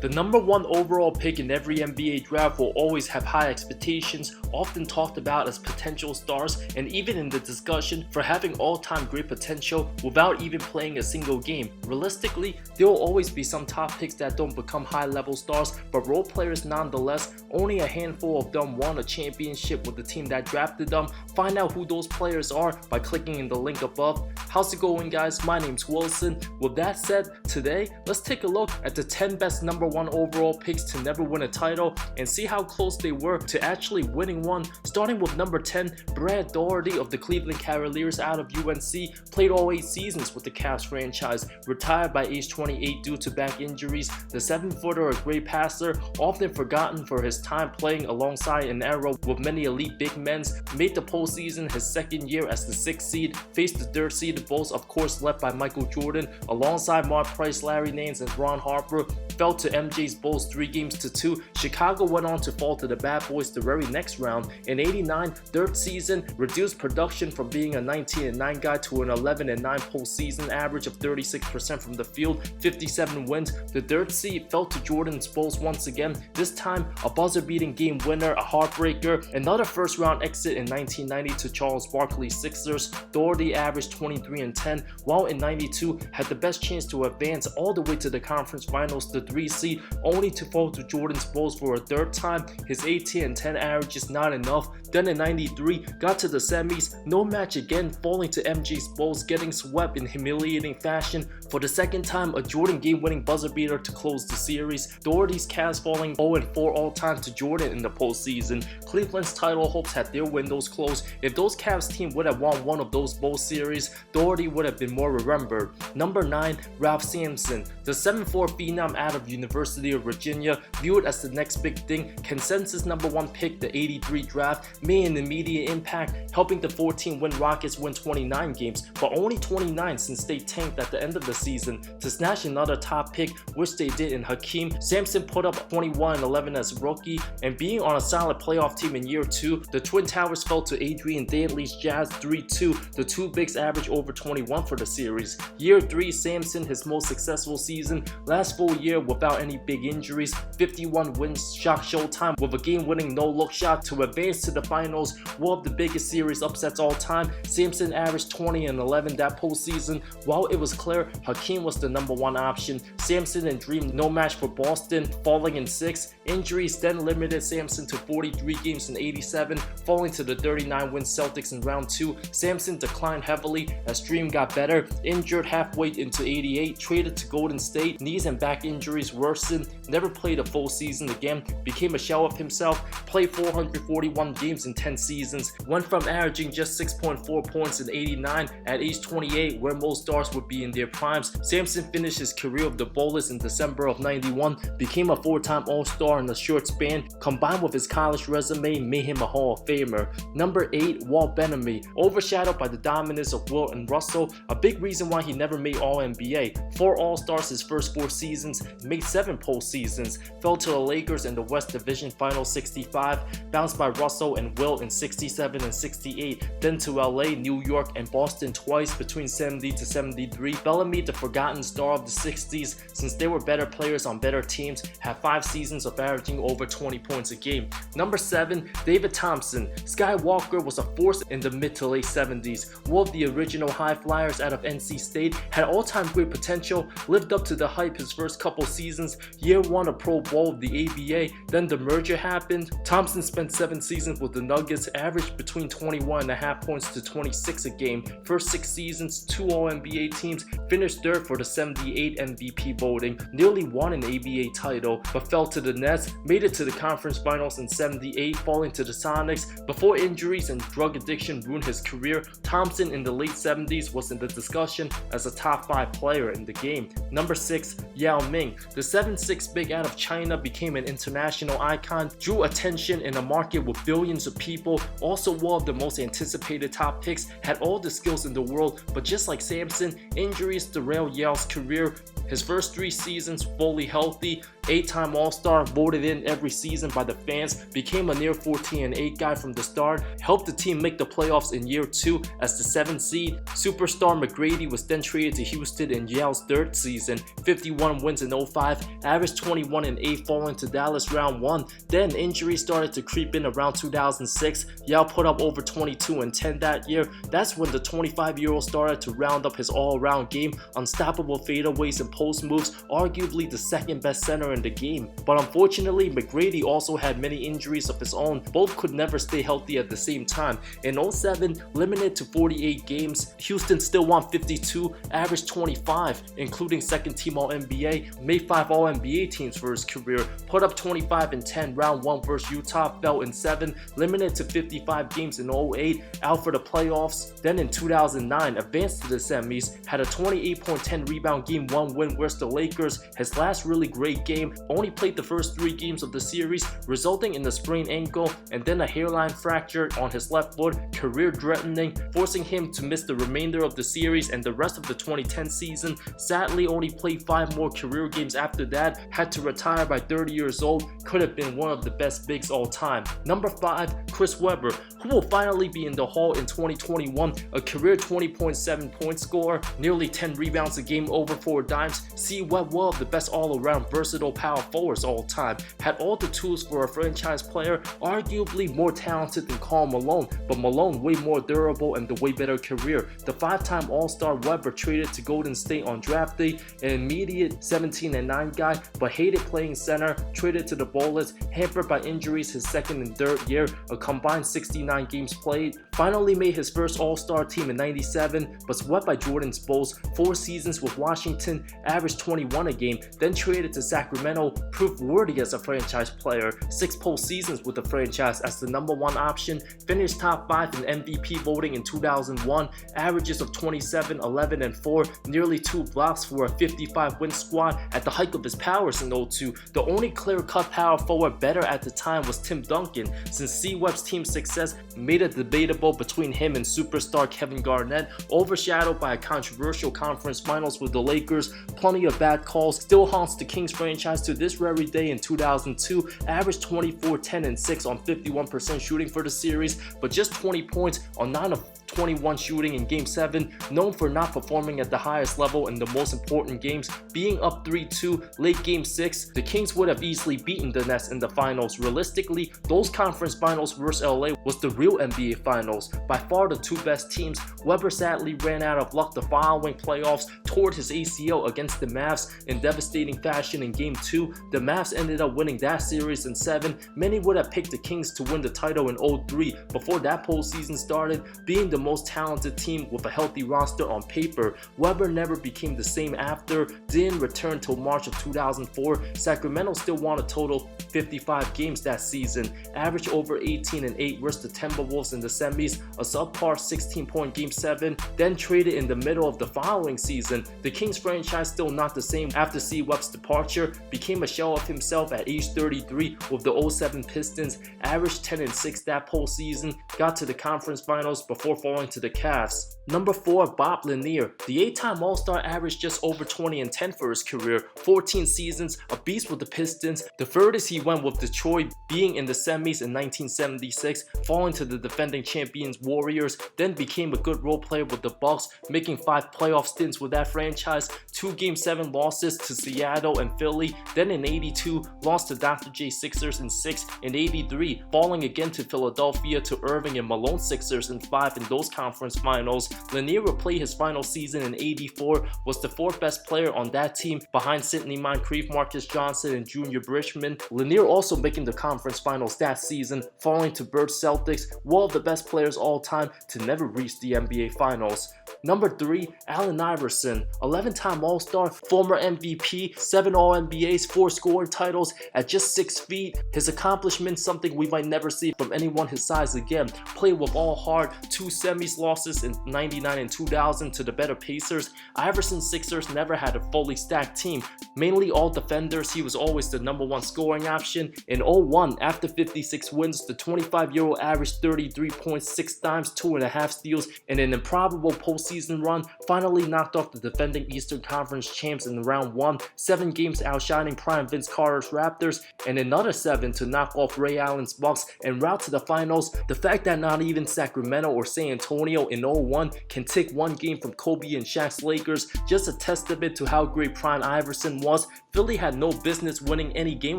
The number 1 overall pick in every NBA draft will always have high expectations, often talked about as potential stars, and even in the discussion for having all-time great potential without even playing a single game. Realistically, there will always be some top picks that don't become high-level stars, but role players nonetheless. Only a handful of them won a championship with the team that drafted them. Find out who those players are by clicking in the link above. How's it going, guys? My name's Wilson. With that said, today let's take a look at the 10 best number 1 overall picks to never win a title and see how close they were to actually winning one. Starting with number 10, Brad Daugherty of the Cleveland Cavaliers out of UNC, played all 8 seasons with the Cavs franchise, retired by age 28 due to back injuries. The 7-footer, a great passer, often forgotten for his time playing alongside an era with many elite big men, made the postseason his second year as the 6th seed, faced the 3rd seed Bulls, of course led by Michael Jordan, alongside Mark Price, Larry Nance, and Ron Harper, fell to MJ's Bulls 3-2. Chicago went on to fall to the Bad Boys the very next round. In '89, 3rd season, reduced production from being a 19-9 guy to an 11-9 postseason average of 36% from the field, 57 wins. The 3rd seed fell to Jordan's Bulls once again, this time a buzzer-beating game winner, a heartbreaker. Another first-round exit in 1990 to Charles Barkley's Sixers. Daugherty averaged 23-10, while in '92 had the best chance to advance all the way to the conference finals, the 3 seed, only to fall to Jordan's Bulls for a 3rd time. His 18-10 average is not enough. Then in '93, got to the semis, no match again, falling to MJ's Bulls, getting swept in humiliating fashion. For the 2nd time, a Jordan game-winning buzzer beater to close the series. Daugherty's Cavs falling 0-4 all-time to Jordan in the postseason. Cleveland's title hopes had their windows closed. If those Cavs team would have won one of those Bulls series, Daugherty would have been more remembered. Number 9, Ralph Sampson, the 7'4" phenom out of University of Virginia, viewed as the next big thing. Consensus number 1 pick, the '83 draft, made an immediate impact, helping the 14-win Rockets win 29 games, but only 29 since they tanked at the end of the season to snatch another top pick, which they did in Hakeem. Sampson put up 21-11 as a rookie, and being on a solid playoff team in year 2, the Twin Towers fell to Adrian Dantley's Jazz 3-2. The two bigs averaged over 21 for the series. Year 3, Sampson, his most successful season, last full year without any big injuries, 51 wins, shock Showtime with a game-winning no-look shot to advance to the finals, one of the biggest series upsets all time. Sampson averaged 20-11 that postseason. While it was clear Hakeem was the number 1 option, Sampson and Dreamy no match for Boston, falling in 6. Injuries then limited Sampson to 43 games in '87, falling to the 39-win Celtics in round 2. Sampson declined heavily as Dream got better, injured halfway into '88, traded to Golden State, knees and back injuries worsened, never played a full season again, became a shell of himself, played 441 games in 10 seasons, went from averaging just 6.4 points in '89 at age 28, where most stars would be in their primes. Sampson finished his career with the Bullets in December of '91, became a 4-time All-Star in a short span, combined with his college resume, made him a Hall of Famer. Number 8, Walt Bellamy, overshadowed by the dominance of Wilt and Russell, a big reason why he never made All-NBA. 4 All-Stars his first 4 seasons, made 7 postseasons, fell to the Lakers in the West Division Final 65, bounced by Russell and Wilt in 67 and 68, then to LA, New York, and Boston twice between 70 to 73. Bellamy, the forgotten star of the 60s, since they were better players on better teams, had 5 seasons of averaging over 20 points a game. Number 7, David Thompson. Skywalker was a force in the mid to late 70s. One of the original high flyers out of NC State, had all-time great potential, lived up to the hype his first couple seasons. Year 1 a Pro Bowl of the ABA, then the merger happened. Thompson spent 7 seasons with the Nuggets, averaged between 21.5 points to 26 a game. First 6 seasons, 2 All-NBA teams, finished 3rd for the 78 MVP voting, nearly won an ABA title, but fell to the Nets, made it to the conference finals in '78, falling to the Sonics. Before injuries and drug addiction ruined his career, Thompson in the late 70s was in the discussion as a top 5 player in the game. Number 6, Yao Ming. The 7'6" big out of China became an international icon, drew attention in a market with billions of people, also one of the most anticipated top picks, had all the skills in the world, but just like Sampson, injuries derailed Yao's career. His first 3 seasons fully healthy, 8-time All-Star, voted in every season by the fans, became a near 14-8 guy from the start, helped the team make the playoffs in year 2 as the 7th seed. Superstar McGrady was then traded to Houston in Yao's 3rd season, 51 wins in 05, averaged 21-8, falling to Dallas round 1. Then injuries started to creep in around 2006. Yao put up over 22-10 that year. That's when the 25-year-old started to round up his all-around game, unstoppable fadeaways and post moves, arguably the second best center in the game. But unfortunately, McGrady also had many injuries of his own. Both could never stay healthy at the same time. In 07, limited to 48 games, Houston still won 52, averaged 25, including second team All-NBA, made 5 All-NBA teams for his career, put up 25-10, round 1 versus Utah, fell in 7, limited to 55 games in 08, out for the playoffs. Then in 2009, advanced to the semis, had a 28.10 rebound game 1 win versus the Lakers. His last really great game, only played the first 3 games of the series, resulting in a sprained ankle and then a hairline fracture on his left foot, career threatening, forcing him to miss the remainder of the series and the rest of the 2010 season. Sadly, only played 5 more career games after that, had to retire by 30 years old, could have been one of the best bigs all time. Number 5, Chris Webber, who will finally be in the Hall in 2021, a career 20.7 point scorer, nearly 10 rebounds a game over 4 dimes. See Webb, one of the best all-around versatile power forwards all time, had all the tools for a franchise player, arguably more talented than Karl Malone, but Malone way more durable and the way better career. The 5-time All-Star Webber traded to Golden State on draft day, an immediate 17-9 guy, but hated playing center, traded to the Bullets, hampered by injuries his 2nd and 3rd year, a combined 69 games played. Finally made his first All-Star team in 97, but swept by Jordan's Bulls, 4 seasons with Washington, averaged 21 a game, then traded to Sacramento, proved worthy as a franchise player, 6 postseasons with the franchise as the number 1 option, finished top 5 in MVP voting in 2001, averages of 27, 11, and 4, nearly 2 blocks for a 55-win squad at the height of his powers in 02. The only clear-cut power forward better at the time was Tim Duncan, since C-Web's team success made it debatable between him and superstar Kevin Garnett, overshadowed by a controversial conference finals with the Lakers, plenty of bad calls, still haunts the Kings franchise to this very day. In 2002, averaged 24, 10, and 6 on 51% shooting for the series, but just 20 points on 9 of 21 shooting in Game 7, known for not performing at the highest level in the most important games, being up 3-2 late Game 6. The Kings would have easily beaten the Nets in the finals. Realistically, those conference finals versus LA was the real NBA finals. By far the 2 best teams. Webber sadly ran out of luck the following playoffs, tore his ACL against the Mavs in devastating fashion in Game 2. The Mavs ended up winning that series in 7. Many would have picked the Kings to win the title in 03 before that postseason started, being the most talented team with a healthy roster on paper. Webber never became the same after, didn't return till March of 2004. Sacramento still won a total 55 games that season, averaged over 18-8 versus the Timberwolves in the semis, a subpar 16-point Game 7, then traded in the middle of the following season. The Kings franchise still not the same after C-Web's departure, became a shell of himself at age 33 with the 07 Pistons, averaged 10-6 that postseason, got to the conference finals before falling to the Cavs. Number 4, Bob Lanier. The 8-time All-Star averaged just over 20-10 for his career, 14 seasons, a beast with the Pistons. The furthest he went with Detroit, being in the semis in 1976, falling to the defending champions Warriors, then became a good role player with the Bucks, making 5 playoff stints with that franchise, 2 Game 7 losses to Seattle and Philly, then in 82, lost to Dr. J Sixers in 6, in 83, falling again to Philadelphia to Irving and Malone Sixers in 5 in those conference finals. Lanier would play his final season in 84, was the 4th best player on that team behind Sidney Moncrief, Marcus Johnson, and Junior Bridgman. Lanier also making the conference finals that season, falling to Bird Celtics, one of the best players all time to never reach the NBA Finals. Number 3, Allen Iverson, 11-time All-Star, former MVP, 7 All-NBAs, 4 scoring titles at just 6 feet. His accomplishment, something we might never see from anyone his size again. Played with all heart, 2 semis losses in 99 and 2000 to the better Pacers. Iverson's Sixers never had a fully stacked team, mainly all defenders. He was always the number 1 scoring option. In 01, after 56 wins, the 25-year-old averaged 33.6 dimes, 2.5 steals, and an improbable postseason postseason run, finally knocked off the defending Eastern Conference champs in round 1, 7 games outshining prime Vince Carter's Raptors, and another 7 to knock off Ray Allen's Bucks and route to the finals. The fact that not even Sacramento or San Antonio in 0-1 can take one game from Kobe and Shaq's Lakers, just a testament to how great prime Iverson was. Philly had no business winning any game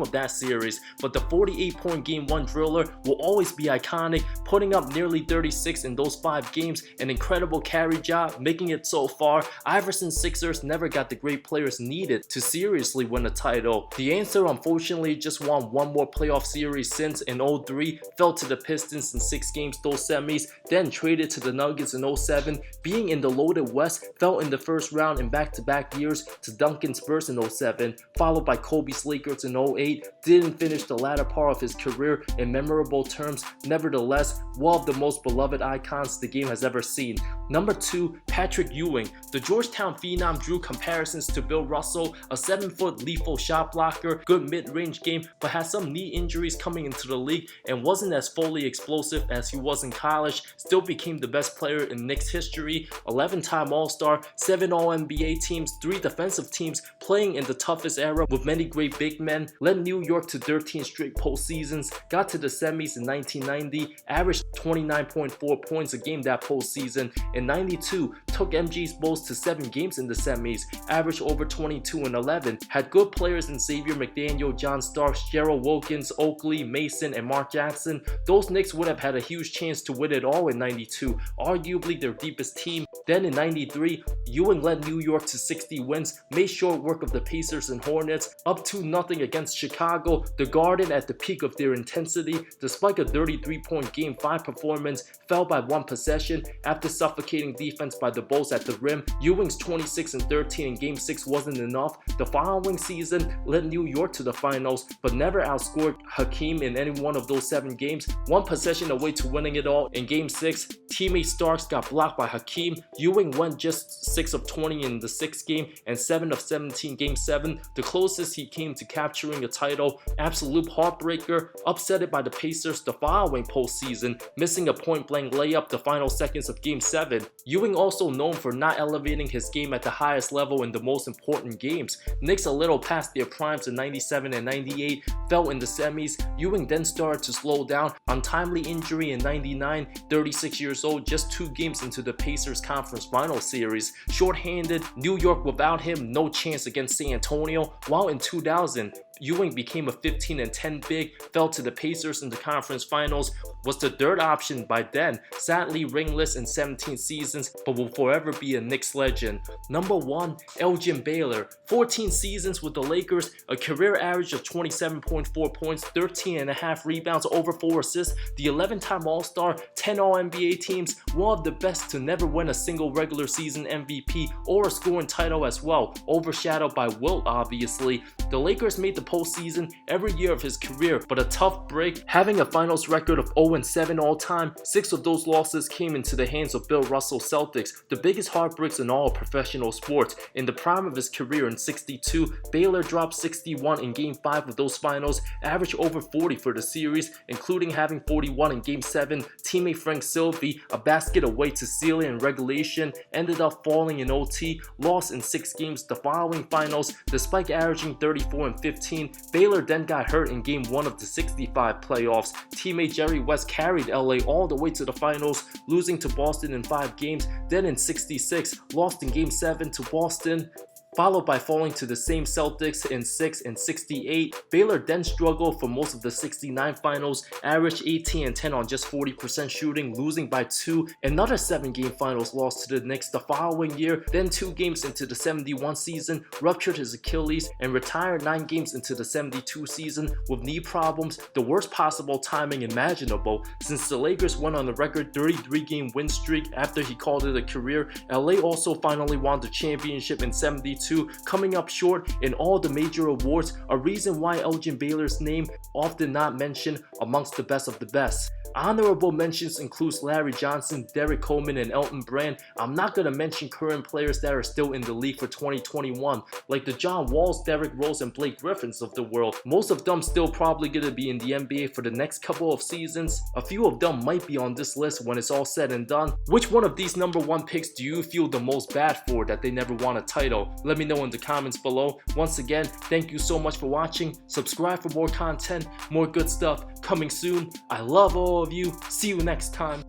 of that series, but the 48-point Game 1 driller will always be iconic, putting up nearly 36 in those 5 games, an incredible carry job, making it so far. Iverson's Sixers never got the great players needed to seriously win a title. The answer, unfortunately, just won one more playoff series since in 03, fell to the Pistons in 6 games those semis, then traded to the Nuggets in 07, being in the loaded West, fell in the first round in back-to-back years to Duncan's Spurs in 07, followed by Kobe's Lakers in 08, didn't finish the latter part of his career in memorable terms, nevertheless, one of the most beloved icons the game has ever seen. Number 2, Patrick Ewing. The Georgetown phenom drew comparisons to Bill Russell, a 7-foot lethal shot blocker, good mid-range game, but had some knee injuries coming into the league and wasn't as fully explosive as he was in college, still became the best player in Knicks history, 11-time All-Star, 7 All-NBA teams, 3 defensive teams, playing in the toughest era with many great big men, led New York to 13 straight postseasons, got to the semis in 1990, averaged 29.4 points a game that postseason. In 92, took MG's Bulls to 7 games in the semis, averaged over 22 and 11, had good players in Xavier McDaniel, John Starks, Gerald Wilkins, Oakley, Mason, and Mark Jackson. Those Knicks would have had a huge chance to win it all in 92, arguably their deepest team. Then in 93, Ewing led New York to 60 wins, made short work of the Pacers and Hornets, up 2-0 against Chicago, the Garden at the peak of their intensity, despite a 33-point Game 5 performance, fell by 1 possession after suffocating defense by the Bulls at the rim. Ewing's 26 and 13 in Game 6 wasn't enough. The following season led New York to the finals, but never outscored Hakeem in any one of those 7 games. 1 possession away to winning it all. In Game 6, teammate Starks got blocked by Hakeem. Ewing went just 6 of 20 in the 6th game and 7 of 17 Game 7, the closest he came to capturing a title. Absolute heartbreaker, upsetted by the Pacers the following postseason, missing a point-blank layup the final seconds of Game 7. Ewing also known for not elevating his game at the highest level in the most important games. Knicks a little past their primes in 97 and 98, fell in the semis. Ewing then started to slow down, untimely injury in 99, 36 years old, just 2 games into the Pacers Conference Final Series. Short-handed, New York without him, no chance against San Antonio, while in 2000, Ewing became a 15 and 10 big, fell to the Pacers in the conference finals, was the 3rd option by then, sadly ringless in 17 seasons, but will forever be a Knicks legend. Number 1, Elgin Baylor. 14 seasons with the Lakers, a career average of 27.4 points, 13.5 rebounds, over 4 assists, the 11-time All-Star, 10 All-NBA teams, one of the best to never win a single regular season MVP or a scoring title as well, overshadowed by Wilt obviously. The Lakers made the postseason every year of his career, but a tough break, having a finals record of 0-7 all time. 6 of those losses came into the hands of Bill Russell Celtics, the biggest heartbreaks in all professional sports. In the prime of his career in 62, Baylor dropped 61 in Game 5 of those finals, averaged over 40 for the series, including having 41 in Game 7. Teammate Frank Sylvie, a basket away to seal it in regulation, ended up falling in OT, lost in 6 games the following finals, despite averaging 34 and 15. Baylor then got hurt in Game 1 of the 65 playoffs. Teammate Jerry West carried LA all the way to the finals, losing to Boston in 5 games. Then in 66, lost in Game 7 to Boston, followed by falling to the same Celtics in 6 and 68. Baylor then struggled for most of the 69 finals, averaged 18 and 10 on just 40% shooting, losing by 2. Another 7-game finals loss to the Knicks the following year, then 2 games into the 71 season, ruptured his Achilles and retired 9 games into the 72 season with knee problems, the worst possible timing imaginable. Since the Lakers went on a record 33-game win streak after he called it a career, LA also finally won the championship in 72, coming up short in all the major awards, a reason why Elgin Baylor's name often not mentioned amongst the best of the best. Honorable mentions includes Larry Johnson, Derek Coleman, and Elton Brand. I'm not going to mention current players that are still in the league for 2021, like the John Walls, Derrick Rose, and Blake Griffins of the world. Most of them still probably going to be in the NBA for the next couple of seasons. A few of them might be on this list when it's all said and done. Which one of these #1 picks do you feel the most bad for that they never won a title? Let me know in the comments below. Once again, thank you so much for watching. Subscribe for more content, more good stuff coming soon. I love all of you. See you next time.